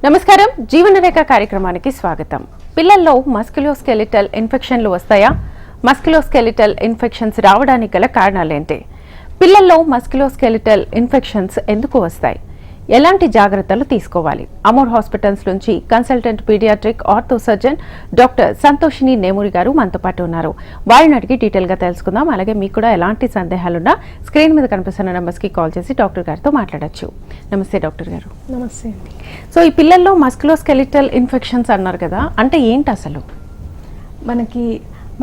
నమస్కారం జీవన రేఖ కార్యక్రమానికి స్వాగతం. పిల్లల్లో మస్క్యులోస్కెలిటల్ ఇన్ఫెక్షన్లు వస్తాయా? మస్క్యులోస్కెలిటల్ ఇన్ఫెక్షన్స్ రావడానికి గల కారణాలేంటి? పిల్లల్లో మస్క్యులోస్కెలిటల్ ఇన్ఫెక్షన్స్ ఎందుకు వస్తాయి? ఎలాంటి జాగ్రత్తలు తీసుకోవాలి? అమోర్ హాస్పిటల్స్ నుంచి consultant paediatric ortho surgeon doctor Santoshini Nemuri garu మనతో పాటు ఉన్నారు. వారిని అడిగి డీటెయిల్ గా తెలుసుకుందాం. అలాగే మీకు కూడా ఎలాంటి సందేహాలున్నా స్క్రీన్ మీద కనిపిస్తున్న నెంబర్స్ కి కాల్ చేసి డాక్టర్ గారితో మాట్లాడొచ్చు. నమస్తే డాక్టర్ గారు. నమస్తే. సో ఈ పిల్లల్లో మస్క్యులోస్కెలిటల్ ఇన్ఫెక్షన్స్ అన్నారు కదా, అంటే ఏంటి అసలు? మనకి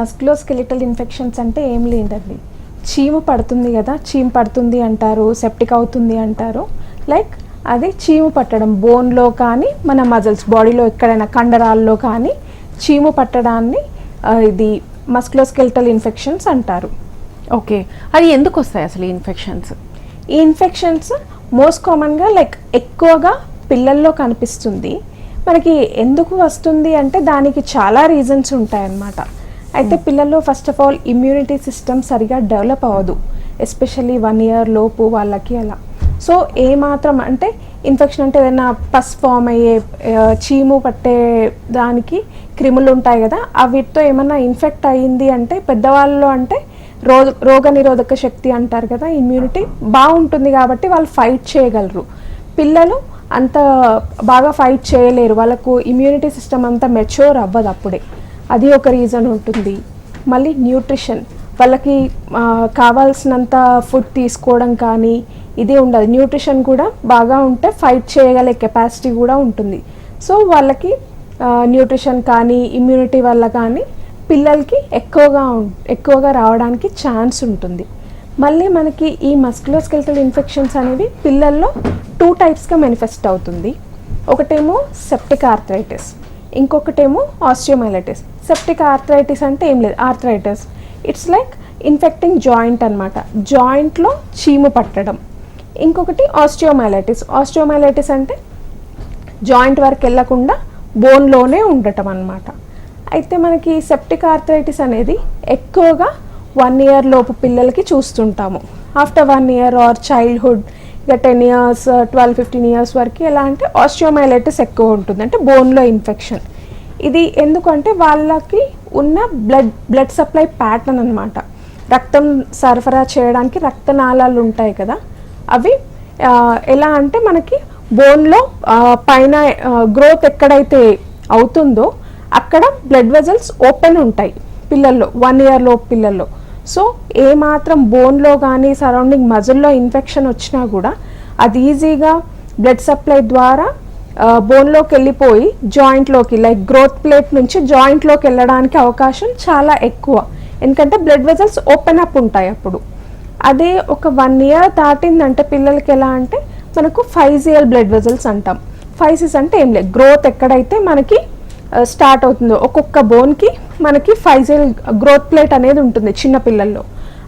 మస్క్యులోస్కెలిటల్ ఇన్ఫెక్షన్స్ అంటే ఏం లేదండి, చీము పడుతుంది కదా, చీము పడుతుంది అంటారు, సెప్టిక్ అవుతుంది అంటారు. లైక్ అది చీము పట్టడం బోన్లో కానీ మన మజిల్స్ బాడీలో ఎక్కడైనా కండరాల్లో కానీ చీము పట్టడాన్ని ఇది మస్క్యులోస్కెలిటల్ ఇన్ఫెక్షన్స్ అంటారు. ఓకే, అది ఎందుకు వస్తాయి అసలు ఈ ఇన్ఫెక్షన్స్? ఈ ఇన్ఫెక్షన్స్ మోస్ట్ కామన్గా లైక్ ఎక్కువగా పిల్లల్లో కనిపిస్తుంది. మనకి ఎందుకు వస్తుంది అంటే దానికి చాలా రీజన్స్ ఉంటాయన్నమాట. అయితే పిల్లల్లో first of all immunity system సరిగా డెవలప్ అవ్వదు, ఎస్పెషల్లీ 1 year లోపు వాళ్ళకి. అలా సో ఏమాత్రం అంటే ఇన్ఫెక్షన్ అంటే ఏదైనా పస్ ఫామ్ అయ్యే చీము పట్టే దానికి క్రిములు ఉంటాయి కదా, వీటితో ఏమన్నా ఇన్ఫెక్ట్ అయ్యింది అంటే పెద్దవాళ్ళలో అంటే రోగ నిరోధక శక్తి అంటారు కదా, ఇమ్యూనిటీ బాగుంటుంది కాబట్టి వాళ్ళు ఫైట్ చేయగలరు. పిల్లలు అంత బాగా ఫైట్ చేయలేరు, వాళ్ళకు ఇమ్యూనిటీ సిస్టమ్ అంతా మెచ్యూర్ అవ్వదు అప్పుడే. అది ఒక రీజన్ ఉంటుంది. మళ్ళీ న్యూట్రిషన్, వాళ్ళకి కావాల్సినంత ఫుడ్ తీసుకోవడం కానీ ఇది ఉండదు. న్యూట్రిషన్ కూడా బాగా ఉంటే ఫైట్ చేయగలే కెపాసిటీ కూడా ఉంటుంది. సో వాళ్ళకి న్యూట్రిషన్ కానీ ఇమ్యూనిటీ వల్ల కానీ పిల్లలకి ఎక్కువగా రావడానికి ఛాన్స్ ఉంటుంది. మళ్ళీ మనకి ఈ మస్క్యులోస్కెలిటల్ ఇన్ఫెక్షన్స్ అనేవి పిల్లల్లో 2 typesగా మేనిఫెస్ట్ అవుతుంది. ఒకటేమో సెప్టిక్ ఆర్థరైటిస్, ఇంకొకటేమో ఆస్టియోమైలైటిస్. సెప్టిక్ ఆర్థరైటిస్ అంటే ఏం లేదు, arthritis it's like infecting joint అనమాట, జాయింట్లో చీము పట్టడం. ఇంకొకటి ఆస్టియోమైలైటిస్ అంటే జాయింట్ వరకు వెళ్ళకుండా బోన్లోనే ఉండటం అన్నమాట. అయితే మనకి సెప్టిక్ ఆర్థరైటిస్ అనేది ఎక్కువగా 1 year లోపు పిల్లలకి చూస్తుంటాము. ఆఫ్టర్ 1 year ఆర్ చైల్డ్హుడ్ ఇక 10 years 12-15 years వరకు ఎలా అంటే ఆస్టియోమైలైటిస్ ఎక్కువ ఉంటుంది, అంటే బోన్లో ఇన్ఫెక్షన్. ఇది ఎందుకంటే వాళ్ళకి ఉన్న బ్లడ్ సప్లై ప్యాటర్న్ అనమాట. రక్తం సరఫరా చేయడానికి రక్తనాళాలు ఉంటాయి కదా, అవి ఎలా అంటే మనకి బోన్లో పైన గ్రోత్ ఎక్కడైతే అవుతుందో అక్కడ బ్లడ్ వెజల్స్ ఓపెన్ ఉంటాయి పిల్లల్లో, 1 year లోపు పిల్లల్లో. సో ఏమాత్రం బోన్లో కానీ సరౌండింగ్ మజిల్లో ఇన్ఫెక్షన్ వచ్చినా కూడా అది ఈజీగా బ్లడ్ సప్లై ద్వారా బోన్లోకి వెళ్ళిపోయి జాయింట్లోకి, లైక్ గ్రోత్ ప్లేట్ నుంచి జాయింట్లోకి వెళ్ళడానికి అవకాశం చాలా ఎక్కువ, ఎందుకంటే బ్లడ్ వెజల్స్ ఓపెన్ అప్ ఉంటాయి అప్పుడు. అదే ఒక 1 year దాటిందంటే పిల్లలకి ఎలా అంటే మనకు ఫైజియల్ బ్లడ్ వెజల్స్ అంటాం. ఫైసిస్ అంటే ఏం లేదు, గ్రోత్ ఎక్కడైతే మనకి స్టార్ట్ అవుతుందో ఒక్కొక్క బోన్కి మనకి ఫైజియల్ గ్రోత్ ప్లేట్ అనేది ఉంటుంది చిన్న పిల్లల్లో.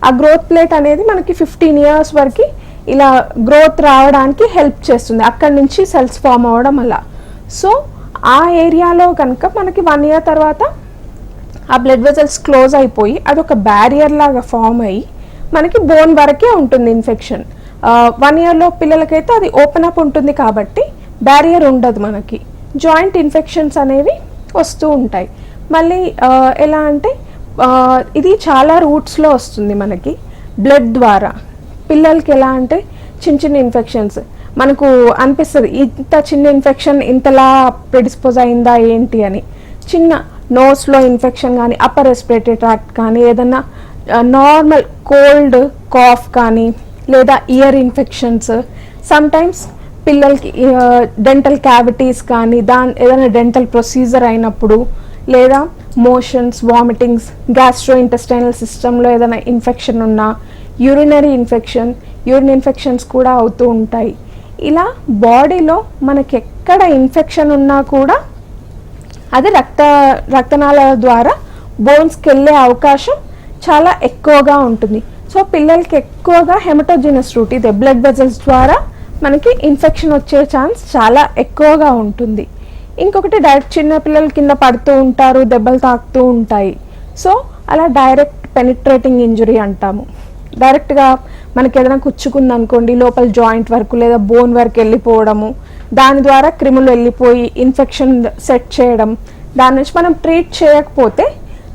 ఆ గ్రోత్ ప్లేట్ అనేది మనకి 15 years వరకు ఇలా గ్రోత్ రావడానికి హెల్ప్ చేస్తుంది, అక్కడి నుంచి సెల్స్ ఫామ్ అవ్వడం అలా. సో ఆ ఏరియాలో కనుక మనకి 1 year తర్వాత ఆ బ్లడ్ వెజల్స్ క్లోజ్ అయిపోయి అదొక బ్యారియర్ లాగా ఫామ్ అయ్యి మనకి బోన్ వరకే ఉంటుంది ఇన్ఫెక్షన్. 1 year లో పిల్లలకైతే అది ఓపెన్ అప్ ఉంటుంది కాబట్టి బ్యారియర్ ఉండదు, మనకి జాయింట్ ఇన్ఫెక్షన్స్ అనేవి వస్తూ ఉంటాయి. మళ్ళీ ఎలా అంటే ఇది చాలా రూట్స్లో వస్తుంది మనకి బ్లడ్ ద్వారా. పిల్లలకి ఎలా అంటే చిన్న ఇన్ఫెక్షన్స్ మనకు అనిపిస్తుంది, ఇంత చిన్న ఇన్ఫెక్షన్ ఇంతలా ప్రెడిస్పోజ్ అయిందా ఏంటి అని. చిన్న నోస్లో ఇన్ఫెక్షన్ కానీ, అప్పర్ రెస్పిరేటరీ ట్రాక్ట్ కానీ, ఏదన్నా నార్మల్ కోల్డ్ కాఫ్ కానీ, లేదా ఇయర్ ఇన్ఫెక్షన్స్, సమ్టైమ్స్ పిల్లలకి డెంటల్ క్యావిటీస్ కానీ, ఏదైనా డెంటల్ ప్రొసీజర్ అయినప్పుడు, లేదా మోషన్స్, వామిటింగ్స్, గ్యాస్ట్రో ఇంటెస్టైనల్ సిస్టంలో ఏదైనా ఇన్ఫెక్షన్ ఉన్నా, యూరిన్ ఇన్ఫెక్షన్స్ కూడా అవుతూ ఉంటాయి. ఇలా బాడీలో మనకి ఎక్కడ ఇన్ఫెక్షన్ ఉన్నా కూడా అది రక్తనాళాల ద్వారా బోన్స్కి వెళ్ళే అవకాశం చాలా ఎక్కువగా ఉంటుంది. సో పిల్లలకి ఎక్కువగా హెమటోజినస్ రూట్, ఇదే బ్లడ్ వెజల్స్ ద్వారా మనకి ఇన్ఫెక్షన్ వచ్చే ఛాన్స్ చాలా ఎక్కువగా ఉంటుంది. ఇంకొకటి డైరెక్ట్ చిన్న పిల్లలు కింద పడుతూ ఉంటారు, దెబ్బలు తాకుతూ ఉంటాయి. సో అలా డైరెక్ట్ పెనిట్రేటింగ్ ఇంజురీ అంటాము. డైరెక్ట్గా మనకి ఏదైనా కుచ్చుకుంది అనుకోండి లోపల జాయింట్ వరకు లేదా బోన్ వరకు వెళ్ళిపోవడము, దాని ద్వారా క్రిములు వెళ్ళిపోయి ఇన్ఫెక్షన్ సెట్ చేయడం, దాని నుంచి మనం ట్రీట్ చేయకపోతే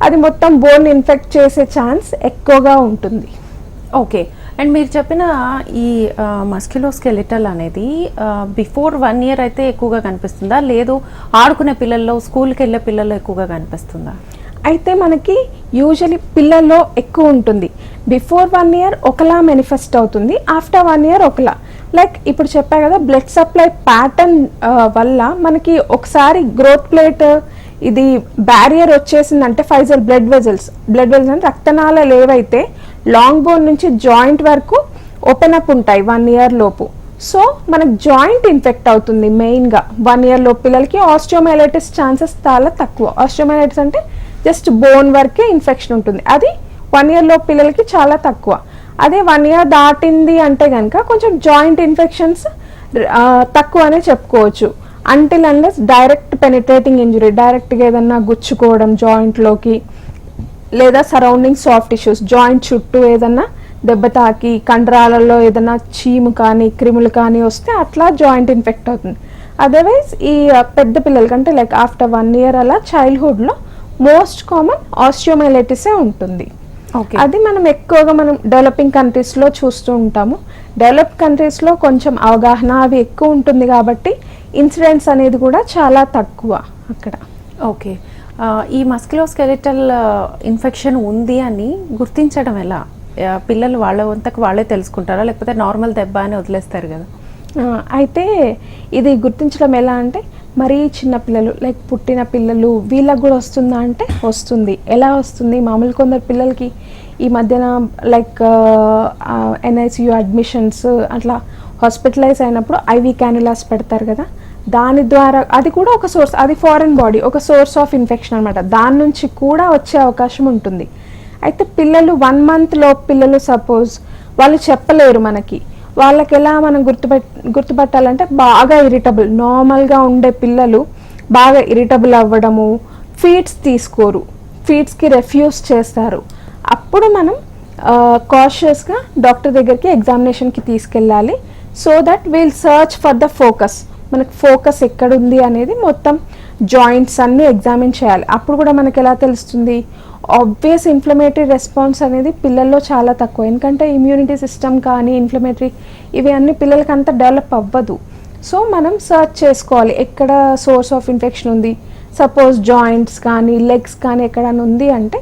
అది మొత్తం బోన్ ఇన్ఫెక్ట్ చేసే ఛాన్స్ ఎక్కువగా ఉంటుంది. ఓకే. అండ్ మీరు చెప్పిన ఈ మస్క్యులోస్కెలిటల్ అనేది బిఫోర్ 1 year అయితే ఎక్కువగా కనిపిస్తుందా, లేదు ఆడుకునే పిల్లల్లో, స్కూల్కి వెళ్ళే పిల్లల్లో ఎక్కువగా కనిపిస్తుందా? అయితే మనకి యూజువలీ పిల్లల్లో ఎక్కువ ఉంటుంది. బిఫోర్ 1 year ఒకలా మేనిఫెస్ట్ అవుతుంది, ఆఫ్టర్ 1 year ఒకలా. లైక్ ఇప్పుడు చెప్పా కదా, బ్లడ్ సప్లై ప్యాటర్న్ వల్ల మనకి ఒకసారి గ్రోత్ ప్లేట్ ఇది బ్యారియర్ వచ్చేసిందంటే ఫైజల్ బ్లడ్ వెజల్స్ అంటే రక్తనాళాలు ఏవైతే లాంగ్ బోన్ నుంచి జాయింట్ వరకు ఓపెన్ అప్ ఉంటాయి 1 year లోపు. సో మనకు జాయింట్ ఇన్ఫెక్ట్ అవుతుంది మెయిన్గా 1 year లోపు పిల్లలకి. ఆస్టియోమైలైటిస్ ఛాన్సెస్ చాలా తక్కువ. ఆస్టియోమైలైటిస్ అంటే జస్ట్ బోన్ వరకే ఇన్ఫెక్షన్ ఉంటుంది, అది 1 year లోపు పిల్లలకి చాలా తక్కువ. అదే 1 year దాటింది అంటే కనుక కొంచెం జాయింట్ ఇన్ఫెక్షన్స్ తక్కువ అనే చెప్పుకోవచ్చు. Until unless direct penetrating injury, డైరెక్ట్గా ఏదన్నా గుచ్చుకోవడం జాయింట్లోకి, లేదా సరౌండింగ్ సాఫ్ట్ టిష్యూస్ జాయింట్ చుట్టూ ఏదన్నా దెబ్బ తాకి కండరాలలో ఏదైనా చీము కానీ క్రిములు కానీ వస్తే అట్లా జాయింట్ ఇన్ఫెక్ట్ అవుతుంది. అదర్వైజ్ ఈ పెద్ద పిల్లలకంటే లైక్ ఆఫ్టర్ 1 year అలా చైల్డ్హుడ్లో మోస్ట్ కామన్ ఆస్టియోమైలైటిసే ఉంటుంది. అది మనం ఎక్కువగా మనం డెవలపింగ్ కంట్రీస్లో చూస్తూ ఉంటాము. డెవలప్ కంట్రీస్లో కొంచెం అవగాహన అవి ఎక్కువ ఉంటుంది కాబట్టి ఇన్సిడెంట్స్ అనేది కూడా చాలా తక్కువ అక్కడ. ఓకే. ఈ మస్క్యులోస్కెలిటల్ ఇన్ఫెక్షన్ ఉంది అని గుర్తించడం ఎలా? పిల్లలు వాళ్ళ వంతకు వాళ్ళే తెలుసుకుంటారా, లేకపోతే నార్మల్ దెబ్బ అని వదిలేస్తారు కదా? అయితే ఇది గుర్తించడం ఎలా అంటే, మరీ చిన్నపిల్లలు లైక్ పుట్టిన పిల్లలు వీళ్ళకి కూడా వస్తుందా అంటే వస్తుంది. ఎలా వస్తుంది? మామూలు కొందరు పిల్లలకి ఈ మధ్యన లైక్ NICU అడ్మిషన్స్ అట్లా హాస్పిటలైజ్ అయినప్పుడు ఐవి క్యానులాస్ పెడతారు కదా, దాని ద్వారా అది కూడా ఒక సోర్స్, అది ఫారెన్ బాడీ ఒక సోర్స్ ఆఫ్ ఇన్ఫెక్షన్ అనమాట. దాని నుంచి కూడా వచ్చే అవకాశం ఉంటుంది. అయితే పిల్లలు 1 month లోపు పిల్లలు సపోజ్ వాళ్ళు చెప్పలేరు మనకి, వాళ్ళకి ఎలా మనం గుర్తుపట్టాలంటే బాగా ఇరిటబుల్, నార్మల్గా ఉండే పిల్లలు బాగా ఇరిటబుల్ అవ్వడము, ఫీడ్స్ తీసుకోరు, ఫీడ్స్కి రెఫ్యూజ్ చేస్తారు, అప్పుడు మనం కాషియస్గా డాక్టర్ దగ్గరికి ఎగ్జామినేషన్కి తీసుకెళ్ళాలి. So that we'll search for the focus, మనకు ఫోకస్ ఎక్కడుంది అనేది మొత్తం జాయింట్స్ అన్నీ ఎగ్జామిన్ చేయాలి. అప్పుడు కూడా మనకి ఎలా తెలుస్తుంది? ఆబ్వియస్ ఇన్ఫ్లమేటరీ రెస్పాన్స్ అనేది పిల్లల్లో చాలా తక్కువ, ఎందుకంటే ఇమ్యూనిటీ సిస్టమ్ కానీ ఇన్ఫ్లమేటరీ ఇవి అన్ని పిల్లలకి అంత డెవలప్ అవ్వదు. సో మనం సర్చ్ చేసుకోవాలి ఎక్కడ సోర్స్ ఆఫ్ ఇన్ఫెక్షన్ ఉంది. సపోజ్ జాయింట్స్ కానీ లెగ్స్ కానీ ఎక్కడైనా ఉంది అంటే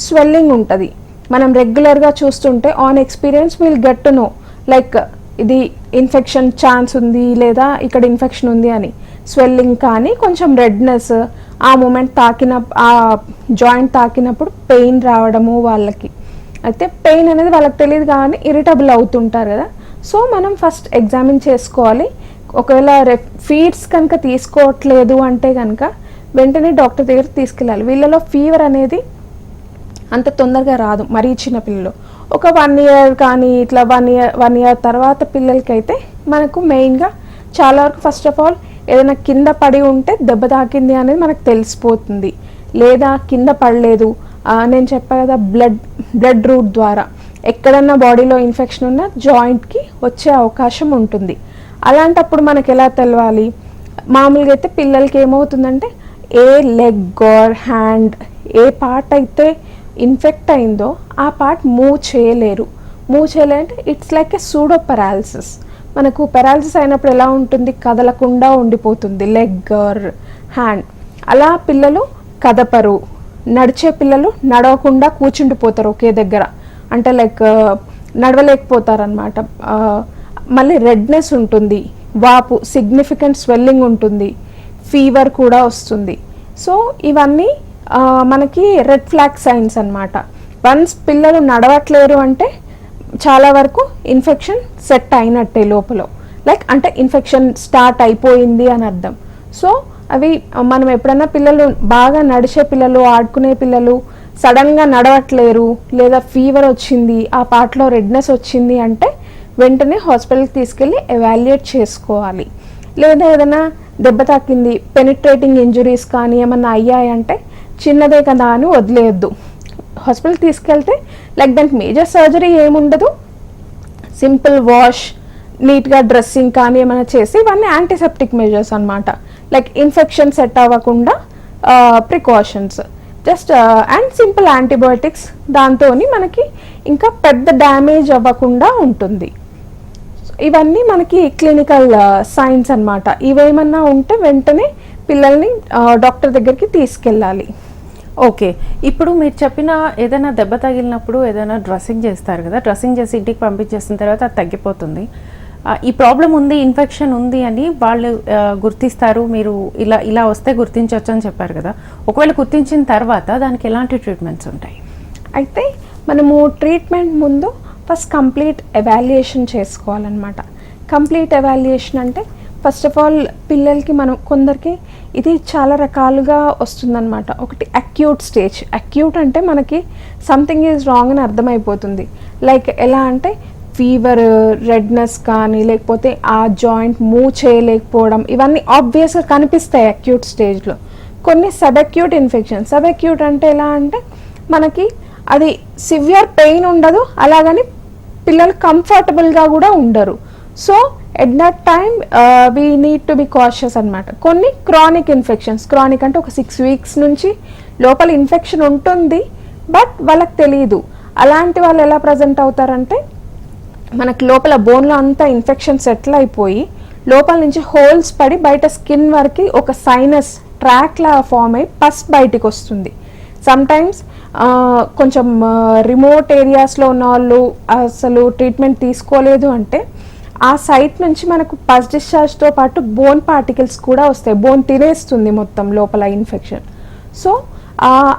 స్వెల్లింగ్ ఉంటుంది, మనం రెగ్యులర్గా చూస్తుంటే on experience will get to know like ఇది ఇన్ఫెక్షన్ ఛాన్స్ ఉంది లేదా ఇక్కడ ఇన్ఫెక్షన్ ఉంది అని. స్వెల్లింగ్ కానీ కొంచెం రెడ్నెస్, ఆ మూమెంట్ ఆ జాయింట్ తాకినప్పుడు పెయిన్ రావడము వాళ్ళకి. అయితే పెయిన్ అనేది వాళ్ళకి తెలియదు కానీ ఇరిటబుల్ అవుతుంటారు కదా. సో మనం ఫస్ట్ ఎగ్జామిన్ చేసుకోవాలి. ఒకవేళ ఫీడ్స్ కనుక తీసుకోవట్లేదు అంటే కనుక వెంటనే డాక్టర్ దగ్గరికి తీసుకెళ్ళాలి. వీళ్ళలో ఫీవర్ అనేది అంత తొందరగా రాదు మరీ చిన్న పిల్లలు. ఒక 1 year కానీ ఇట్లా 1 year తర్వాత పిల్లలకైతే మనకు మెయిన్గా చాలా వరకు ఫస్ట్ ఆఫ్ ఆల్ ఏదైనా కింద పడి ఉంటే దెబ్బ తాకింది అనేది మనకు తెలిసిపోతుంది. లేదా కింద పడలేదు, నేను చెప్పా కదా బ్లడ్ రూట్ ద్వారా ఎక్కడన్నా బాడీలో ఇన్ఫెక్షన్ ఉన్నా జాయింట్కి వచ్చే అవకాశం ఉంటుంది. అలాంటప్పుడు మనకు ఎలా తెలవాలి? మామూలుగా అయితే పిల్లలకి ఏమవుతుందంటే ఏ లెగ్ ఆర్ హ్యాండ్ ఏ పార్ట్ అయితే ఇన్ఫెక్ట్ అయిందో ఆ పార్ట్ మూవ్ చేయలేరు. అంటే it's like a pseudo paralysis. మనకు పెరాలసిస్ అయినప్పుడు ఎలా ఉంటుంది? కదలకుండా ఉండిపోతుంది లెగ్ ఆర్ హ్యాండ్. అలా పిల్లలు కదపరు. నడిచే పిల్లలు నడవకుండా కూర్చుండిపోతారు ఒకే దగ్గర, అంటే లైక్ నడవలేకపోతారనమాట. మళ్ళీ రెడ్నెస్ ఉంటుంది, వాపు, సిగ్నిఫికెంట్ స్వెల్లింగ్ ఉంటుంది, ఫీవర్ కూడా వస్తుంది. సో ఇవన్నీ మనకి రెడ్ ఫ్లాగ్ సైన్స్ అన్నమాట. వన్స్ పిల్లలు నడవట్లేరు అంటే చాలా వరకు ఇన్ఫెక్షన్ సెట్ అయినట్టే లోపల, లైక్ అంటే ఇన్ఫెక్షన్ స్టార్ట్ అయిపోయింది అని అర్థం. సో అవి మనం ఎప్పుడన్నా పిల్లలు బాగా నడిచే పిల్లలు, ఆడుకునే పిల్లలు సడన్గా నడవట్లేరు లేదా ఫీవర్ వచ్చింది, ఆ పార్ట్లో రెడ్నెస్ వచ్చింది అంటే వెంటనే హాస్పిటల్కి తీసుకెళ్ళి ఎవాల్యుయేట్ చేసుకోవాలి. లేదా ఏదైనా దెబ్బ తాకింది, పెనిట్రేటింగ్ ఇంజురీస్ కానీ ఏమన్నా అయ్యాయంటే చిన్నదే కదా అని వదిలేయద్దు. హాస్పిటల్కి తీసుకెళ్తే లైక్ దానికి మేజర్ సర్జరీ ఏముండదు, సింపుల్ వాష్ నీట్గా డ్రెస్సింగ్ కానీ ఏమైనా చేసి ఇవన్నీ యాంటీసెప్టిక్ మెజర్స్ అనమాట. లైక్ ఇన్ఫెక్షన్ సెట్ అవ్వకుండా precautions just and simple antibiotics, దాంతో మనకి ఇంకా పెద్ద డ్యామేజ్ అవ్వకుండా ఉంటుంది. ఇవన్నీ మనకి క్లినికల్ సైన్స్ అన్నమాట. ఇవేమన్నా ఉంటే వెంటనే పిల్లల్ని డాక్టర్ దగ్గరికి తీసుకెళ్ళాలి. ఓకే, ఇప్పుడు మీరు చెప్పిన ఏదైనా దెబ్బ తగిలినప్పుడు ఏదైనా డ్రెస్సింగ్ చేస్తారు కదా, డ్రెస్సింగ్ చేసి ఇంటికి పంపించేసిన తర్వాత అది తగ్గిపోతుంది. ఈ ప్రాబ్లం ఉంది, ఇన్ఫెక్షన్ ఉంది అని వాళ్ళు గుర్తిస్తారు. మీరు ఇలా ఇలా వస్తే గుర్తించవచ్చు అని చెప్పారు కదా. ఒకవేళ గుర్తించిన తర్వాత దానికి ఎలాంటి ట్రీట్మెంట్స్ ఉంటాయి? అయితే మనము ట్రీట్మెంట్ ముందు ఫస్ట్ కంప్లీట్ ఎవాల్యుయేషన్ చేసుకోవాలన్నమాట. కంప్లీట్ ఎవాల్యుయేషన్ అంటే ఫస్ట్ ఆఫ్ ఆల్ పిల్లలకి మనం కొందరికి ఇది చాలా రకాలుగా వస్తుందన్నమాట. ఒకటి అక్యూట్ స్టేజ్. అక్యూట్ అంటే మనకి సంథింగ్ ఈజ్ రాంగ్ అని అర్థమైపోతుంది. లైక్ ఎలా అంటే ఫీవర్, రెడ్నెస్ కానీ లేకపోతే ఆ జాయింట్ మూవ్ చేయలేకపోవడం, ఇవన్నీ ఆబ్వియస్గా కనిపిస్తాయి అక్యూట్ స్టేజ్లో. కొన్ని sub acute infection. Sub acute అంటే ఎలా అంటే మనకి అది సివియర్ పెయిన్ ఉండదు, అలాగని పిల్లలు కంఫర్టబుల్గా కూడా ఉండరు. So at that time we need to be cautious అనమాట. కొన్ని క్రానిక్ ఇన్ఫెక్షన్స్. క్రానిక్ అంటే ఒక 6 weeks నుంచి లోపల ఇన్ఫెక్షన్ ఉంటుంది, బట్ వాళ్ళకి తెలియదు. అలాంటి వాళ్ళు ఎలా ప్రజెంట్ అవుతారంటే మనకి లోపల బోన్లో అంతా ఇన్ఫెక్షన్ సెటిల్ అయిపోయి లోపల నుంచి హోల్స్ పడి బయట స్కిన్ వరకు ఒక సైనస్ ట్రాక్లా ఫామ్ అయ్యి పస్ బయటికి వస్తుంది. సమ్టైమ్స్ కొంచెం రిమోట్ ఏరియాస్లో ఉన్న వాళ్ళు అసలు ట్రీట్మెంట్ తీసుకోలేదు అంటే ఆ సైట్ నుంచి మనకు పస్ డిశ్చార్జ్తో పాటు బోన్ పార్టికల్స్ కూడా వస్తాయి. బోన్ తినేస్తుంది మొత్తం లోపల ఇన్ఫెక్షన్. సో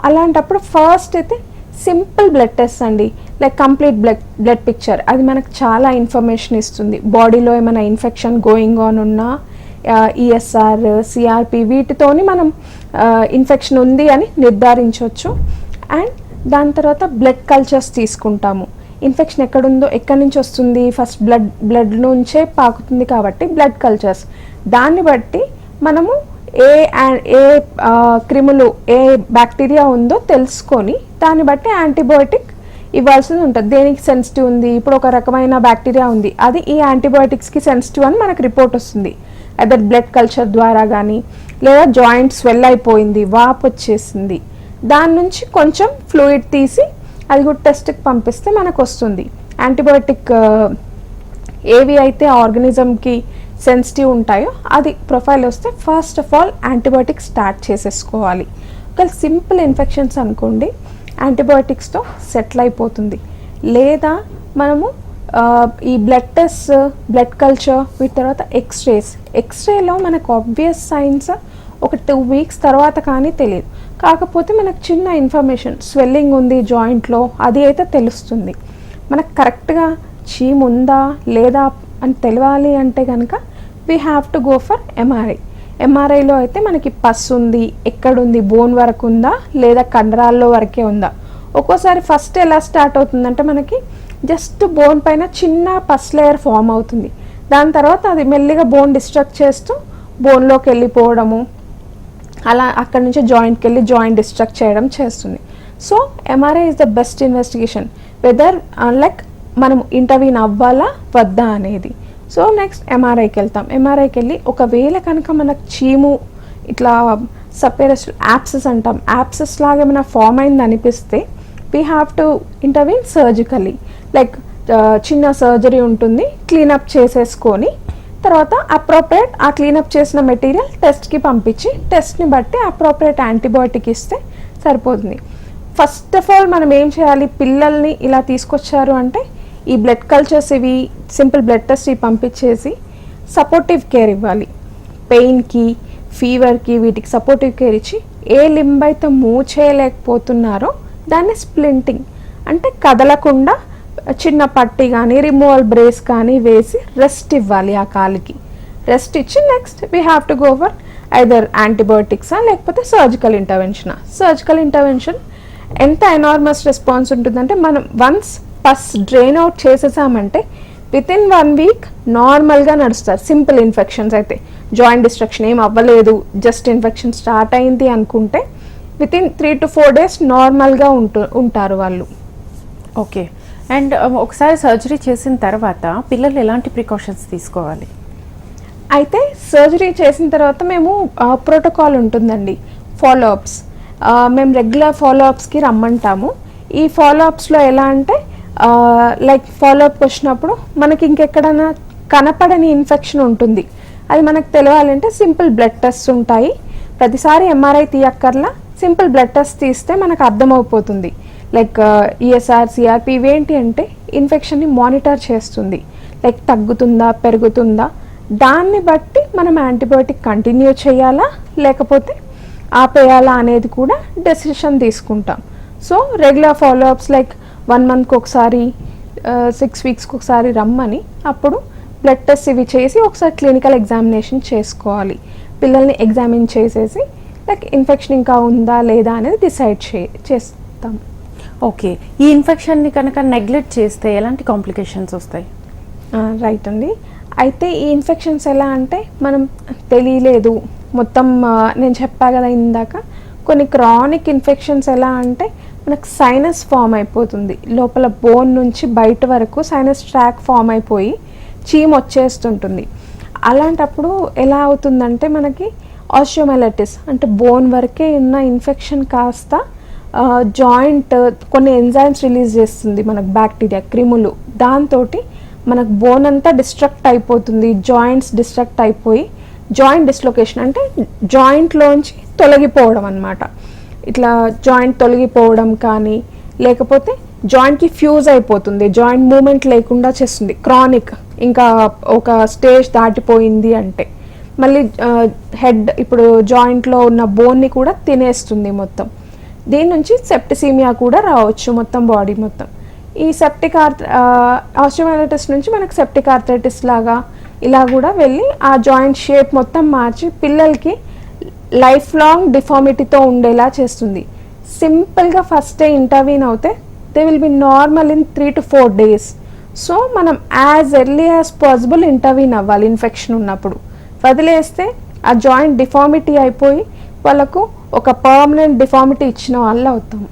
అలాంటప్పుడు ఫస్ట్ అయితే సింపుల్ బ్లడ్ టెస్ట్ అండి, లైక్ కంప్లీట్ బ్లడ్ పిక్చర్. అది మనకు చాలా ఇన్ఫర్మేషన్ ఇస్తుంది. బాడీలో ఏమైనా ఇన్ఫెక్షన్ గోయింగ్ ఆన్ ఉన్నా ఈఎస్ఆర్, సిఆర్పి వీటితోని మనం ఇన్ఫెక్షన్ ఉంది అని నిర్ధారించవచ్చు. అండ్ దాని తర్వాత బ్లడ్ కల్చర్స్ తీసుకుంటాము. ఇన్ఫెక్షన్ ఎక్కడుందో, ఎక్కడి నుంచి వస్తుంది, ఫస్ట్ బ్లడ్ నుంచే పాకుతుంది కాబట్టి బ్లడ్ కల్చర్స్. దాన్ని బట్టి మనము ఏ క్రిములు, ఏ బ్యాక్టీరియా ఉందో తెలుసుకొని దాన్ని బట్టి యాంటీబయోటిక్ ఇవ్వాల్సింది ఉంటుంది. దేనికి సెన్సిటివ్ ఉంది, ఇప్పుడు ఒక రకమైన బ్యాక్టీరియా ఉంది, అది ఈ యాంటీబయోటిక్స్కి సెన్సిటివ్ అని మనకు రిపోర్ట్ వస్తుంది. అదర్ బ్లడ్ కల్చర్ ద్వారా కానీ, లేదా జాయింట్ స్వెల్ అయిపోయింది, వాపు వచ్చేసింది, దాని నుంచి కొంచెం ఫ్లూయిడ్ తీసి అది కూడా టెస్ట్కి పంపిస్తే మనకు వస్తుంది. యాంటీబయోటిక్ ఏవి అయితే ఆర్గానిజంకి సెన్సిటివ్ ఉంటాయో అది ప్రొఫైల్ వస్తే first of all antibiotic start చేసేసుకోవాలి. ఒకవేళ సింపుల్ ఇన్ఫెక్షన్స్ అనుకోండి యాంటీబయోటిక్స్తో సెటిల్ అయిపోతుంది. లేదా మనము ఈ బ్లడ్ టెస్ట్, బ్లడ్ కల్చర్, వీటి తర్వాత ఎక్స్రేలో మనకు ఆబ్వియస్ సైన్స్ ఒక 2 weeks తర్వాత కానీ తెలియదు. కాకపోతే మనకు చిన్న ఇన్ఫర్మేషన్, స్వెల్లింగ్ ఉంది జాయింట్లో, అది అయితే తెలుస్తుంది. మనకు కరెక్ట్గా చీమ్ ఉందా లేదా అని తెలియాలి అంటే కనుక we have to go for MRI. ఎంఆర్ఐలో అయితే మనకి పస్ ఉంది, ఎక్కడుంది, బోన్ వరకు ఉందా లేదా కండరాల్లో వరకే ఉందా. ఒక్కోసారి ఫస్ట్ ఎలా స్టార్ట్ అవుతుందంటే మనకి జస్ట్ బోన్ పైన చిన్న పస్ లేయర్ ఫామ్ అవుతుంది. దాని తర్వాత అది మెల్లిగా బోన్ డిస్ట్రక్ట్ చేస్తూ బోన్లోకి వెళ్ళిపోవడము, అలా అక్కడ నుంచి జాయింట్కి వెళ్ళి జాయింట్ డిస్ట్రక్ట్ చేయడం చేస్తుంది. So MRI is the best investigation whether like మనం ఇంటర్వ్యూన్ అవ్వాలా వద్దా అనేది. సో నెక్స్ట్ ఎంఆర్ఐకి వెళ్తాం. ఎంఆర్ఐకి వెళ్ళి ఒకవేళ కనుక మనకు చీము ఇట్లా సపేరస్ యాప్సెస్ అంటాం, యాప్సెస్ లాగా ఏమైనా ఫామ్ అయింది అనిపిస్తే we have to intervene surgically. Like చిన్న సర్జరీ ఉంటుంది, క్లీనప్ చేసేసుకొని తర్వాత అప్రోప్రియేట్ ఆ క్లీనప్ చేసిన మెటీరియల్ టెస్ట్కి పంపించి టెస్ట్ని బట్టి అప్రోప్రియేట్ యాంటీబయోటిక్ ఇస్తే సరిపోతుంది. ఫస్ట్ ఆఫ్ ఆల్ మనం ఏం చేయాలి, పిల్లల్ని ఇలా తీసుకొచ్చారు అంటే ఈ బ్లడ్ కల్చర్స్ ఇవి సింపుల్ బ్లడ్ టెస్ట్ ఇవి పంపించేసి సపోర్టివ్ కేర్ ఇవ్వాలి. పెయిన్కి, ఫీవర్కి వీటికి సపోర్టివ్ కేర్ ఇచ్చి ఏ లింబ్ అయితే మూవ్ చేయలేకపోతున్నారో దాన్ని స్ప్లింటింగ్ అంటే కదలకుండా చిన్న పట్టి కానీ రిమూవల్ బ్రేస్ కానీ వేసి రెస్ట్ ఇవ్వాలి. ఆ కాలికి రెస్ట్ ఇచ్చి next we have to go for either యాంటీబయోటిక్సా లేకపోతే సర్జికల్ ఇంటర్వెన్షనా. సర్జికల్ ఇంటర్వెన్షన్ ఎంత ఎనార్మస్ రెస్పాన్స్ ఉంటుందంటే మనం వన్స్ పస్ డ్రైన్ అవుట్ చేసేసామంటే వితిన్ 1 week నార్మల్గా నడుస్తారు. సింపుల్ ఇన్ఫెక్షన్స్ అయితే జాయింట్ డిస్ట్రక్షన్ ఏం అవ్వలేదు, జస్ట్ ఇన్ఫెక్షన్ స్టార్ట్ అయింది అనుకుంటే వితిన్ 3 to 4 days నార్మల్గా ఉంటారు వాళ్ళు. ఓకే, అండ్ ఒకసారి సర్జరీ చేసిన తర్వాత పిల్లలు ఎలాంటి ప్రికాషన్స్ తీసుకోవాలి? అయితే సర్జరీ చేసిన తర్వాత మేము ప్రోటోకాల్ ఉంటుందండి, ఫాలోఅప్స్. మేము రెగ్యులర్ ఫాలోఅప్స్కి రమ్మంటాము. ఈ ఫాలోఅప్స్లో ఎలా అంటే లైక్ ఫాలోఅప్కి వచ్చినప్పుడు మనకి ఇంకెక్కడైనా కనపడని ఇన్ఫెక్షన్ ఉంటుంది, అది మనకు తెలియాలంటే సింపుల్ బ్లడ్ టెస్ట్ ఉంటాయి. ప్రతిసారి ఎంఆర్ఐ తీయక్కర్లా, సింపుల్ బ్లడ్ టెస్ట్ తీస్తే మనకు అర్థమైపోతుంది. లైక్ ఈఎస్ఆర్, సిఆర్పి ఇవేంటి అంటే ఇన్ఫెక్షన్ని మానిటర్ చేస్తుంది. లైక్ తగ్గుతుందా, పెరుగుతుందా, దాన్ని బట్టి మనం యాంటీబయోటిక్ కంటిన్యూ చేయాలా లేకపోతే ఆపేయాలా అనేది కూడా డెసిషన్ తీసుకుంటాం. సో రెగ్యులర్ ఫాలోఅప్స్ లైక్ 1 మంత్కి ఒకసారి, 6 వీక్స్కి ఒకసారి రమ్మని, అప్పుడు బ్లడ్ టెస్ట్ ఇవి చేసి ఒకసారి క్లినికల్ ఎగ్జామినేషన్ చేసుకోవాలి. పిల్లల్ని ఎగ్జామిన్ చేసేసి లైక్ ఇన్ఫెక్షన్ ఇంకా ఉందా లేదా అనేది డిసైడ్ చేస్తాం. ఓకే, ఈ ఇన్ఫెక్షన్ని కనుక నెగ్లెక్ట్ చేస్తే ఎలాంటి కాంప్లికేషన్స్ వస్తాయి? రైట్ అండి. అయితే ఈ ఇన్ఫెక్షన్స్ ఎలా అంటే మనం తెలియలేదు మొత్తం. నేను చెప్పా కదా ఇందాక, కొన్ని క్రానిక్ ఇన్ఫెక్షన్స్ ఎలా అంటే మనకు సైనస్ ఫామ్ అయిపోతుంది, లోపల బోన్ నుంచి బయట వరకు సైనస్ ట్రాక్ ఫామ్ అయిపోయి చీమ్ వచ్చేస్తుంటుంది. అలాంటప్పుడు ఎలా అవుతుందంటే మనకి ఆస్టియోమైలిటిస్ అంటే బోన్ వరకే ఉన్న ఇన్ఫెక్షన్ కాస్త జాయింట్ కొన్ని ఎంజైమ్స్ రిలీజ్ చేస్తుంది మనకు, బ్యాక్టీరియా, క్రిములు. దాంతో మనకు బోన్ అంతా డిస్ట్రక్ట్ అయిపోతుంది, జాయింట్స్ డిస్ట్రక్ట్ అయిపోయి జాయింట్ డిస్లొకేషన్ అంటే జాయింట్లోంచి తొలగిపోవడం అన్నమాట. ఇట్లా జాయింట్ తొలగిపోవడం కానీ లేకపోతే జాయింట్కి ఫ్యూజ్ అయిపోతుంది, జాయింట్ మూమెంట్ లేకుండా చేస్తుంది. క్రానిక్ ఇంకా ఒక స్టేజ్ దాటిపోయింది అంటే మళ్ళీ హెడ్ ఇప్పుడు జాయింట్లో ఉన్న బోన్ని కూడా తినేస్తుంది మొత్తం. దీని నుంచి సెప్టిసీమియా కూడా రావచ్చు మొత్తం బాడీ మొత్తం. ఈ సెప్టిక్ ఆస్టియోమైలిటిస్ నుంచి మనకు సెప్టిక్ ఆర్థరైటిస్ లాగా ఇలా కూడా వెళ్ళి ఆ జాయింట్ షేప్ మొత్తం మార్చి పిల్లలకి లైఫ్ లాంగ్ డిఫార్మిటీతో ఉండేలా చేస్తుంది. సింపుల్గా ఫస్ట్ డే ఇంటర్వీన్ అవుతే they will be normal in 3 to 4 days. So మనం as early as possible intervene అవ్వాలి. ఇన్ఫెక్షన్ ఉన్నప్పుడు వదిలేస్తే ఆ జాయింట్ డిఫార్మిటీ అయిపోయి వాళ్ళకు ఒక పర్మనెంట్ డిఫార్మిటీ ఇచ్చిన వాళ్ళు అవుతాము.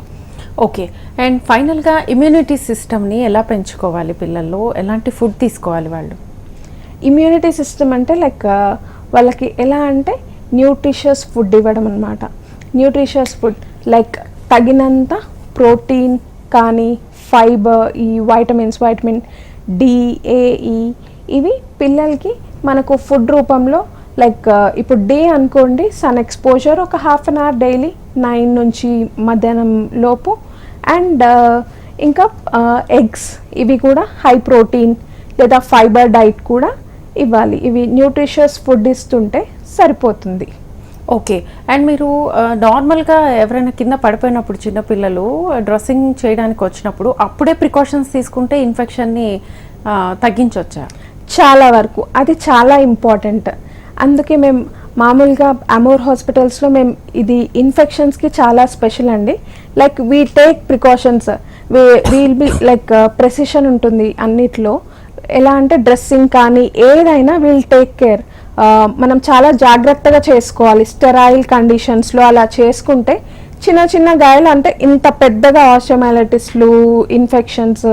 ఓకే, అండ్ ఫైనల్గా ఇమ్యూనిటీ సిస్టమ్ని ఎలా పెంచుకోవాలి పిల్లల్లో? ఎలాంటి ఫుడ్ తీసుకోవాలి వాళ్ళు? ఇమ్యూనిటీ సిస్టమ్ అంటే లైక్ వాళ్ళకి ఎలా అంటే న్యూట్రిషియస్ ఫుడ్ ఇవ్వడం అన్నమాట. న్యూట్రిషియస్ ఫుడ్ లైక్ తగినంత ప్రోటీన్ కానీ ఫైబర్, ఈ వైటమిన్స్, వైటమిన్ డి, ఏఈ, ఇవి పిల్లలకి మనకు ఫుడ్ రూపంలో లైక్ ఇప్పుడు డే అనుకోండి, సన్ ఎక్స్పోజర్ ఒక 1/2 an hour డైలీ 9 నుంచి మధ్యాహ్నం లోపు. అండ్ ఇంకా ఎగ్స్, ఇవి కూడా హై ప్రోటీన్ లేదా ఫైబర్ డైట్ కూడా ఇవ్వాలి. ఇవి న్యూట్రిషియస్ ఫుడ్ ఇస్తుంటే సరిపోతుంది. ఓకే, అండ్ మీరు నార్మల్గా ఎవరైనా కింద పడిపోయినప్పుడు చిన్నపిల్లలు డ్రెస్సింగ్ చేయడానికి వచ్చినప్పుడు అప్పుడే ప్రికాషన్స్ తీసుకుంటే ఇన్ఫెక్షన్ని తగ్గించవచ్చా? చాలా వరకు అది చాలా ఇంపార్టెంట్. అందుకే మేము మామూలుగా అమోర్ హాస్పిటల్స్లో మేము ఇది ఇన్ఫెక్షన్స్కి చాలా స్పెషల్ అండి. Like we take precautions, we'll be like precision ఉంటుంది అన్నిట్లో. ఎలా అంటే డ్రెస్సింగ్ కానీ ఏదైనా వీల్ టేక్ కేర్. మనం చాలా జాగ్రత్తగా చేసుకోవాలి. స్టెరాయిల్ కండిషన్స్లో అలా చేసుకుంటే చిన్న చిన్న గాయాలు అంటే ఇంత పెద్దగా ఆస్టియోమైలిటిస్లు, ఇన్ఫెక్షన్స్,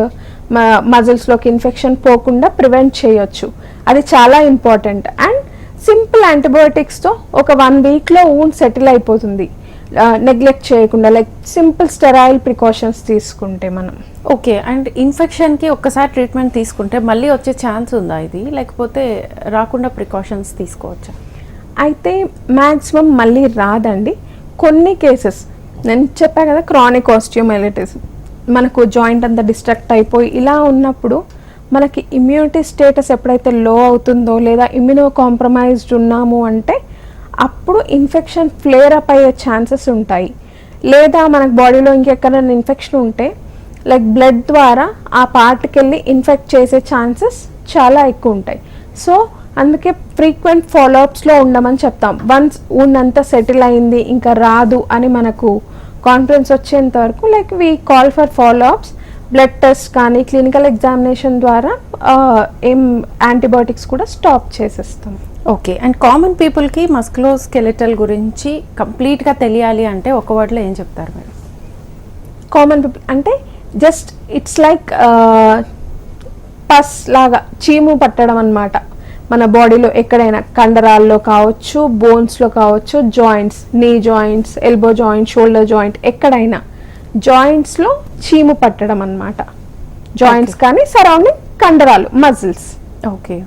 మజిల్స్లోకి ఇన్ఫెక్షన్ పోకుండా ప్రివెంట్ చేయొచ్చు. అది చాలా ఇంపార్టెంట్. అండ్ సింపుల్ యాంటీబయోటిక్స్తో ఒక 1 weekలో వూండ్ సెటిల్ అయిపోతుంది, నెగ్లెక్ట్ చేయకుండా. లైక్ సింపుల్ స్టెరాయిల్ ప్రికాషన్స్ తీసుకుంటే మనం. ఓకే, అండ్ ఇన్ఫెక్షన్కి ఒక్కసారి ట్రీట్మెంట్ తీసుకుంటే మళ్ళీ వచ్చే ఛాన్స్ ఉందా ఇది, లేకపోతే రాకుండా ప్రికాషన్స్ తీసుకోవచ్చా? అయితే మ్యాక్సిమం మళ్ళీ రాదండి. కొన్ని కేసెస్ నేను చెప్పా కదా, క్రానిక్ ఆస్టియోమైలిటిస్ మనకు జాయింట్ అంతా డిస్ట్రక్ట్ అయిపోయి ఇలా ఉన్నప్పుడు మనకి ఇమ్యూనిటీ స్టేటస్ ఎప్పుడైతే లో అవుతుందో లేదా ఇమ్యూనో కాంప్రమైజ్డ్ ఉన్నాము అంటే అప్పుడు ఇన్ఫెక్షన్ ఫ్లేర్ అప్ అయ్యే ఛాన్సెస్ ఉంటాయి. లేదా మనకు బాడీలో ఇంకెక్కడైనా ఇన్ఫెక్షన్ ఉంటే లైక్ బ్లడ్ ద్వారా ఆ పార్ట్కి వెళ్ళి ఇన్ఫెక్ట్ చేసే ఛాన్సెస్ చాలా ఎక్కువ ఉంటాయి. సో అందుకే ఫ్రీక్వెంట్ ఫాలోఅప్స్లో ఉండమని చెప్తాం. వన్స్ ఉన్నంత సెటిల్ అయింది ఇంకా రాదు అని మనకు కాన్ఫిడెన్స్ వచ్చేంత వరకు like we call for follow-ups. Blood test కానీ క్లినికల్ ఎగ్జామినేషన్ ద్వారా ఏం యాంటీబయాటిక్స్ కూడా స్టాప్ చేసేస్తాం. ఓకే, అండ్ కామన్ పీపుల్కి మస్కులోస్కెలిటల్ గురించి కంప్లీట్గా తెలియాలి అంటే ఒక వర్డ్లో ఏం చెప్తారు మీరు? కామన్ పీపుల్ అంటే జస్ట్ ఇట్స్ లైక్ పస్ లాగా చీము పట్టడం అన్నమాట. మన బాడీలో ఎక్కడైనా కండరాల్లో కావచ్చు, బోన్స్లో కావచ్చు, జాయింట్స్, నీ joints, elbow joint, shoulder joint, ఎక్కడైనా జాయింట్స్లో చీము పట్టడం అన్నమాట. జాయింట్స్ కానీ సరౌండింగ్ కండరాలు, మజిల్స్. ఓకే.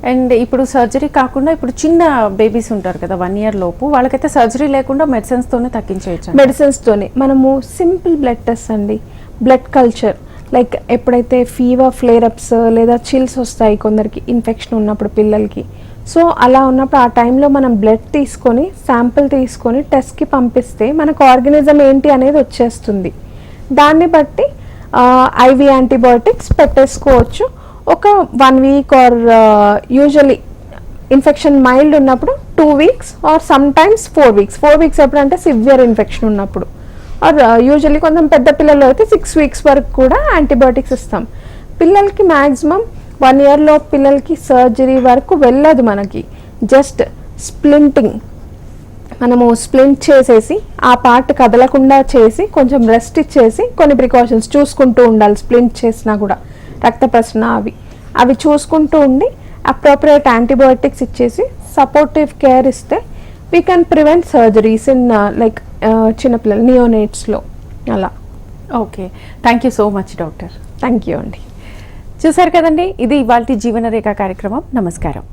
అండ్ ఇప్పుడు సర్జరీ కాకుండా ఇప్పుడు చిన్న బేబీస్ ఉంటారు కదా 1 year లోపు, వాళ్ళకైతే సర్జరీ లేకుండా మెడిసిన్స్తోనే తగ్గించేయచ్చు. మెడిసిన్స్తోనే మనము సింపుల్ బ్లడ్ టెస్ట్ అండి, బ్లడ్ కల్చర్. లైక్ ఎప్పుడైతే ఫీవర్ ఫ్లేరప్స్ లేదా చిల్స్ వస్తాయి కొందరికి ఇన్ఫెక్షన్ ఉన్నప్పుడు పిల్లలకి, సో అలా ఉన్నప్పుడు ఆ టైంలో మనం బ్లడ్ తీసుకొని శాంపిల్ తీసుకొని టెస్ట్కి పంపిస్తే మనకు ఆర్గానిజం ఏంటి అనేది వచ్చేస్తుంది. దాన్ని బట్టి ఐవి యాంటీబయాటిక్స్ పెట్టేసుకోవచ్చు. ఒక 1 week or usually infection mild ఉన్నప్పుడు 2 weeks or sometimes 4 weeks. 4 weeks ఎప్పుడంటే సివియర్ ఇన్ఫెక్షన్ ఉన్నప్పుడు, ఆర్ యూజువల్లీ కొంచెం పెద్ద పిల్లలు అయితే 6 weeks వరకు కూడా యాంటీబయాటిక్స్ ఇస్తాం. పిల్లలకి మ్యాక్సిమం 1 yearలో పిల్లలకి సర్జరీ వరకు వెళ్ళదు మనకి. జస్ట్ స్ప్లింటింగ్, మనము స్ప్లింట్ చేసేసి ఆ పార్ట్ కదలకుండా చేసి కొంచెం రెస్ట్ ఇచ్చేసి కొన్ని ప్రికాషన్స్ చూసుకుంటూ ఉండాలి. స్ప్లింట్ చేసినా కూడా రక్త ప్రసరణ అవి చూసుకుంటూ ఉండి అప్రోప్రియేట్ యాంటీబయాటిక్స్ ఇచ్చేసి సపోర్టివ్ కేర్ ఇస్తే we can prevent surgeries in like చిన్నపిల్లలు, నియోనేట్స్లో అలా. Okay, thank you so much doctor. Thank you అండి. చూసారు కదండి, ఇది ఇవాల్టి జీవనరేఖ కార్యక్రమం. నమస్కారం.